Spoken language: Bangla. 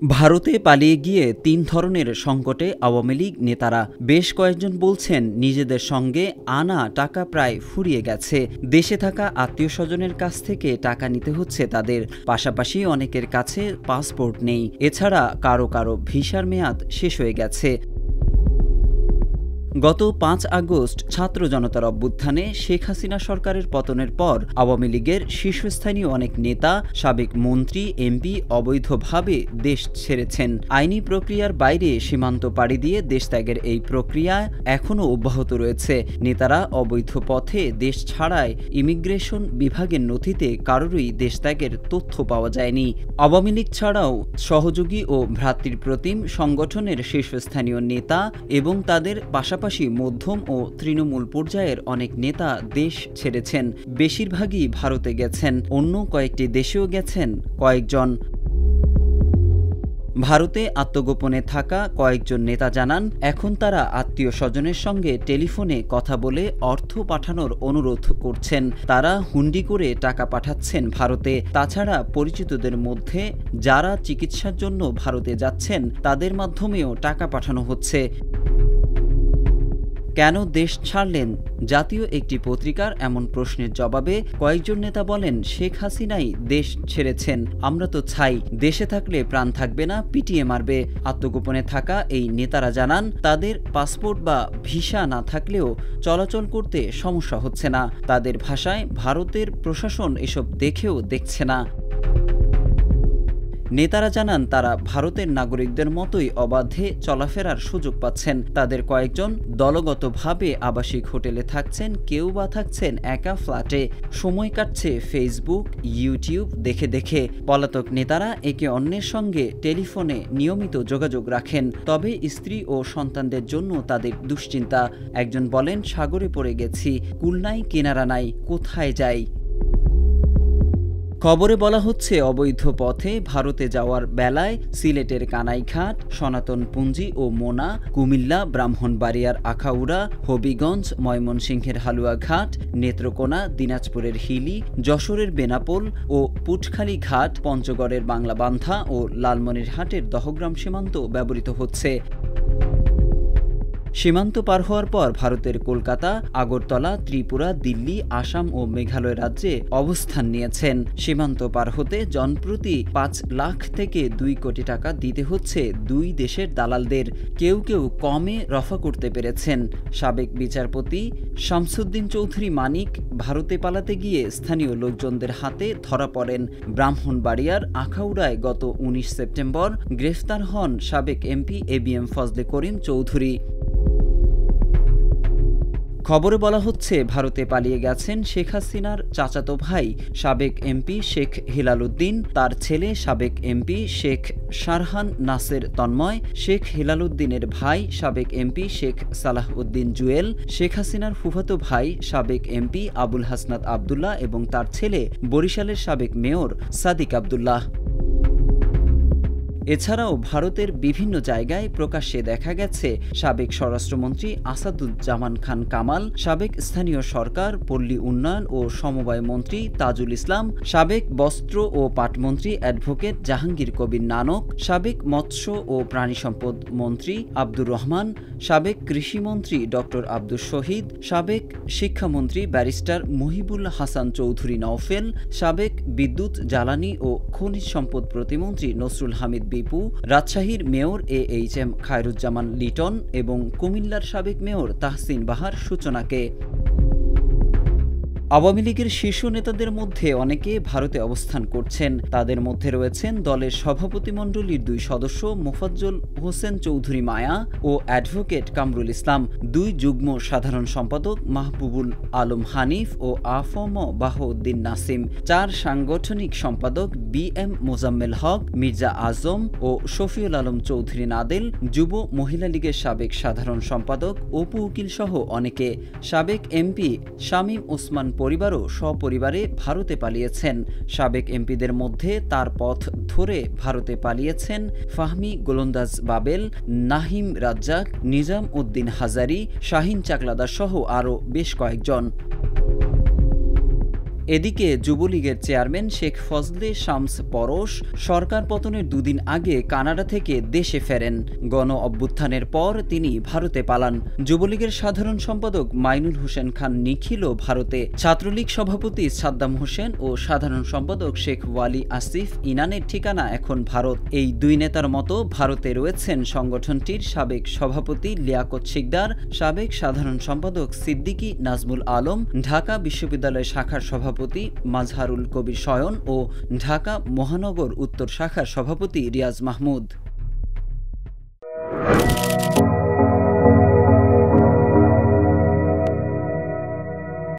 ভারতে পালিয়ে গিয়ে তিন ধরনের সংকটে আওয়ামী লীগ নেতারা। বেশ কয়েকজন বলছেন নিজেদের সঙ্গে আনা টাকা প্রায় ফুরিয়ে গেছে, দেশে থাকা আত্মীয় স্বজনের কাছ থেকে টাকা নিতে হচ্ছে তাদের। পাশাপাশি অনেকের কাছে পাসপোর্ট নেই, এছাড়া কারো কারো ভিসার মেয়াদ শেষ হয়ে গেছে। গত ৫ আগস্ট ছাত্র জনতার অভ্যুত্থানে শেখ হাসিনা সরকারের পতনের পর আওয়ামী লীগের শীর্ষস্থানীয় অনেক নেতা, সাবেক মন্ত্রী, এমপি অবৈধভাবে দেশ ছেড়েছেন। আইনি প্রক্রিয়ার বাইরে সীমান্ত পাড়ি দিয়ে দেশ ত্যাগের এই প্রক্রিয়া এখনও অব্যাহত রয়েছে। নেতারা অবৈধ পথে দেশ ছাড়ায় ইমিগ্রেশন বিভাগের নথিতে কারোরই দেশ ত্যাগের তথ্য পাওয়া যায়নি। আওয়ামী লীগ ছাড়াও সহযোগী ও ভ্রাতৃপ্রতিম সংগঠনের শীর্ষস্থানীয় নেতা এবং তাদের পাশাপাশি মধ্যম ও তৃণমূল পর্যায়ের অনেক নেতা দেশ ছেড়েছেন। বেশিরভাগই ভারতে গেছেন, অন্য কয়েকটি দেশেও গেছেন কয়েকজন। ভারতে আত্মগোপনে থাকা কয়েকজন নেতা জানান, এখন তারা আত্মীয় স্বজনের সঙ্গে টেলিফোনে কথা বলে অর্থ পাঠানোর অনুরোধ করছেন। তারা হুন্ডি করে টাকা পাঠাচ্ছেন ভারতে। তাছাড়া পরিচিতদের মধ্যে যারা চিকিৎসার জন্য ভারতে যাচ্ছেন তাদের মাধ্যমেও টাকা পাঠানো হচ্ছে। কেন দেশ ছাড়লেন? জাতীয় একটি পত্রিকার এমন প্রশ্নের জবাবে কয়েকজন নেতা বলেন, শেখ হাসিনাই দেশ ছেড়েছেন, আমরা তো ছাই, দেশে থাকলে প্রাণ থাকবে না, পিটিয়ে মারবে। আত্মগোপনে থাকা এই নেতারা জানান, তাদের পাসপোর্ট বা ভিসা না থাকলেও চলাচল করতে সমস্যা হচ্ছে না। তাদের ভাষায়, ভারতের প্রশাসন এসব দেখেও দেখছে না। নেতারা জানান, তারা ভারতের নাগরিকদের মতোই অবাধে চলাফেরার সুযোগ পাচ্ছেন। তাদের কয়েকজন দলগতভাবে আবাসিক হোটেলে থাকছেন, কেউ বা থাকছেন একা ফ্ল্যাটে। সময় কাটছে ফেসবুক, ইউটিউব দেখে দেখে। পলাতক নেতারা একে অন্যের সঙ্গে টেলিফোনে নিয়মিত যোগাযোগ রাখেন, তবে স্ত্রী ও সন্তানদের জন্য তাদের দুশ্চিন্তা। একজন বলেন, সাগরে পড়ে গেছি, কুল নাই, কিনারা নাই, কোথায় যাই? খবরে বলা হচ্ছে, অবৈধ পথে ভারতে যাওয়ার বেলায় সিলেটের কানাইঘাট, সনাতন পুঞ্জি ও মোনা, কুমিল্লা, ব্রাহ্মণবাড়িয়ার আখাউড়া, হবিগঞ্জ, ময়মনসিংহের হালুয়াঘাট, নেত্রকোনা, দিনাজপুরের হিলি, যশোরের বেনাপোল ও পুটখালী ঘাট, পঞ্চগড়ের বাংলাবান্ধা ও লালমনিরহাটের দহগ্রাম সীমান্ত ব্যবহৃত হচ্ছে। সীমান্ত পার হওয়ার পর ভারতের কলকাতা, আগরতলা, ত্রিপুরা, দিল্লি, আসাম ও মেঘালয় রাজ্যে অবস্থান নিয়েছেন। সীমান্ত পার হতে জনপ্রতি ৫ লাখ থেকে ২ কোটি টাকা দিতে হচ্ছে দুই দেশের দালালদের। কেউ কেউ কমে রফা করতে পেরেছেন। সাবেক বিচারপতি শামসুদ্দিন চৌধুরী মানিক ভারতে পালাতে গিয়ে স্থানীয় লোকজনদের হাতে ধরা পড়েন। ব্রাহ্মণবাড়িয়ার আখাউড়ায় গত ১৯ সেপ্টেম্বর গ্রেফতার হন সাবেক এমপি এবিএম ফজলে করিম চৌধুরী। খবরে বলা হচ্ছে, ভারতে পালিয়ে গেছেন শেখ হাসিনার চাচাতো ভাই সাবেক এমপি শেখ হিলাল উদ্দিন, তার ছেলে সাবেক এমপি শেখ শারহান নাসের তন্ময়, শেখ হিলাল উদ্দিনের ভাই সাবেক এমপি শেখ সালাহ উদ্দিন জুয়েল, শেখ হাসিনার ফুফাতো ভাই সাবেক এমপি আবুল হাসনাত আবদুল্লাহ এবং তার ছেলে বরিশালের সাবেক মেয়র সাদিক আবদুল্লাহ। এছাড়াও ভারতের বিভিন্ন জায়গায় প্রকাশ্যে দেখা গেছে সাবেক স্বরাষ্ট্রমন্ত্রী আসাদুজ্জামান খান কামাল, সাবেক স্থানীয় সরকার, পল্লী উন্নয়ন ও সমবায় মন্ত্রী তাজুল ইসলাম, সাবেক বস্ত্র ও পাটমন্ত্রী অ্যাডভোকেট জাহাঙ্গীর কবির নানক, সাবেক মৎস্য ও প্রাণী সম্পদ মন্ত্রী আব্দুর রহমান, সাবেক কৃষিমন্ত্রী ডক্টর আব্দুস শহীদ, সাবেক শিক্ষামন্ত্রী ব্যারিস্টার মহিবুল হাসান চৌধুরী নওফেল, সাবেক বিদ্যুৎ, জ্বালানি ও খনিজ সম্পদ প্রতিমন্ত্রী নসরুল হামিদ বিপু, রাজশাহীর মেয়র AHM খায়রুজ্জামান লিটন এবং কুমিল্লার সাবেক মেয়র তাহসিন বাহার সূচনাকে। আওয়ামী লীগের শীর্ষ নেতাদের মধ্যে অনেকে ভারতে অবস্থান করছেন। তাদের মধ্যে রয়েছেন দলের সভাপতিমণ্ডলীর ২ সদস্য মোফাজ্জল হোসেন চৌধুরী মায়া ও অ্যাডভোকেট কামরুল ইসলাম, ২ যুগ্ম সাধারণ সম্পাদক মাহবুবুল আলম হানিফ ও আফম বাহউদ্দিন নাসিম, ৪ সাংগঠনিক সম্পাদক BM মোজাম্মেল হক, মির্জা আজম ও শফিউল আলম চৌধুরী নাদেল, যুব মহিলা লীগের সাবেক সাধারণ সম্পাদক অপু উকিল সহ অনেকে। সাবেক এমপি শামীম ওসমান পরিবারও সপরিবারে ভারতে পালিয়েছেন। সাবেক এমপিদের মধ্যে তার পথ ধরে ভারতে পালিয়েছেন ফাহমি গোলন্দাজ বাবেল, নাহিম রাজ্জাক, নিজাম উদ্দিন হাজারি, শাহিন চাকলাদার সহ আরও বেশ কয়েকজন। এদিকে যুবলীগের চেয়ারম্যান শেখ ফজলে শামস পরশ সরকার পতনের দুদিন আগে কানাডা থেকে দেশে ফেরেন। গণ অভ্যুত্থানের পর তিনি ভারতে পালান। যুবলীগের সাধারণ সম্পাদক মাইনুল হোসেন খান নিখিলও ভারতে। ছাত্রলীগ সভাপতি সাদ্দাম হোসেন ও সাধারণ সম্পাদক শেখ ওয়ালি আসিফ ইনানের ঠিকানা এখন ভারত। এই দুই নেতার মতো ভারতে রয়েছেন সংগঠনটির সাবেক সভাপতি লিয়াকত শিকদার, সাবেক সাধারণ সম্পাদক সিদ্দিকী নাজমুল আলম, ঢাকা বিশ্ববিদ্যালয় শাখার সভাপতি মাজহারুল কবির শয়ন ও ঢাকা মহানগর উত্তর শাখার সভাপতি রিয়াজ মাহমুদ।